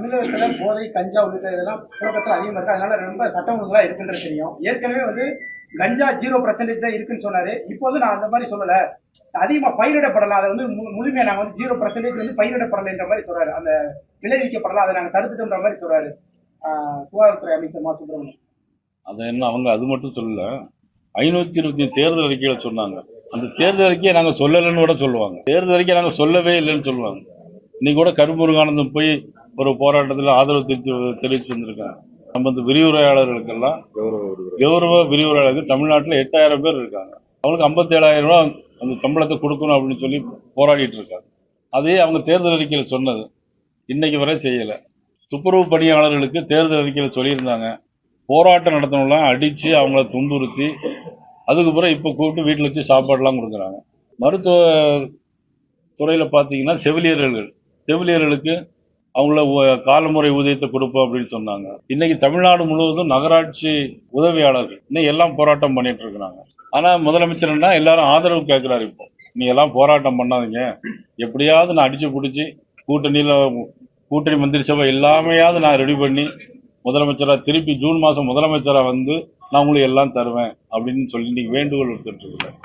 தமிழகத்துல போதை கஞ்சா உள்ளிட்ட இதெல்லாம் புழக்கத்தில் அதிகமாக இருக்கு. அதனால ரொம்ப சட்டம் ஒழுங்குலாம் இருக்குன்றது தெரியும். ஏற்கனவே வந்து கஞ்சா 0% தான் இருக்குன்னு சொன்னாரு. இப்போ வந்து நான் அந்த மாதிரி சொல்லல, அதிகமா பயிரிடப்படலாம், அதை வந்து முழுமையா நாங்க வந்து 0% வந்து பயிரிடப்படலைன்ற மாதிரி சொல்றாரு. அந்த விளைவிக்கப்படலாம், அதை நாங்க தடுத்துட்டோன்ற மாதிரி சொல்றாரு. சுகாதாரத்துறை அமைச்சர் மா சுப்பிரமணியன். அதை என்ன அவங்க அது மட்டும் சொல்லல, 525 தேர்தல் அறிக்கையில சொன்னாங்க. அந்த தேர்தல் அறிக்கையை நாங்க சொல்லலைன்னு கூட சொல்லுவாங்க. தேர்தல் அறிக்கை நாங்க சொல்லவே இல்லைன்னு சொல்லுவாங்க. இன்னைக்கு கூட கருமுருகானந்தம் போய் ஒரு போராட்டத்தில் ஆதரவு தெரிவித்து வந்திருக்காங்க. நம்ம இந்த விரிவுரையாளர்களுக்கெல்லாம் கௌரவ விரிவுரையாளர்கள் தமிழ்நாட்டில் 8000 பேர் இருக்காங்க. அவங்களுக்கு 57,000 ரூபாய் அந்த சம்பளத்தை கொடுக்கணும் அப்படின்னு சொல்லி போராடிட்டு இருக்காங்க. அதே அவங்க தேர்தல் அறிக்கையில் சொன்னது இன்னைக்கு வரை செய்யலை. துப்புரவு பணியாளர்களுக்கு தேர்தல் அறிக்கையில் சொல்லியிருந்தாங்க, போராட்டம் நடத்தணும்லாம் அடித்து அவங்கள துன்புறுத்தி அதுக்கு பிறகு இப்போ கூப்பிட்டு வீட்டில் வச்சு சாப்பாடுலாம் கொடுக்குறாங்க. மருத்துவ துறையில் பார்த்தீங்கன்னா செவிலியர்களுக்கு அவங்கள காலமுறை ஊதியத்தை கொடுப்போம் அப்படின்னு சொன்னாங்க. இன்னைக்கு தமிழ்நாடு முழுவதும் நகராட்சி உதவியாளர்கள் இன்னும் எல்லாம் போராட்டம் பண்ணிட்டு இருக்கிறாங்க. ஆனால் முதலமைச்சர்னா எல்லாரும் ஆதரவு கேட்குறாரு. இப்போ நீ எல்லாம் போராட்டம் பண்ணாதீங்க, எப்படியாவது நான் அடிச்சு பிடிச்சி கூட்டணி மந்திரி சபை எல்லாமையாவது நான் ரெடி பண்ணி முதலமைச்சராக திருப்பி ஜூன் மாதம் முதலமைச்சராக வந்து நான் உங்களுக்கு எல்லாம் தருவேன் அப்படின்னு சொல்லி இன்னைக்கு வேண்டுகோள் விடுத்துட்டு இருக்கிறேன்.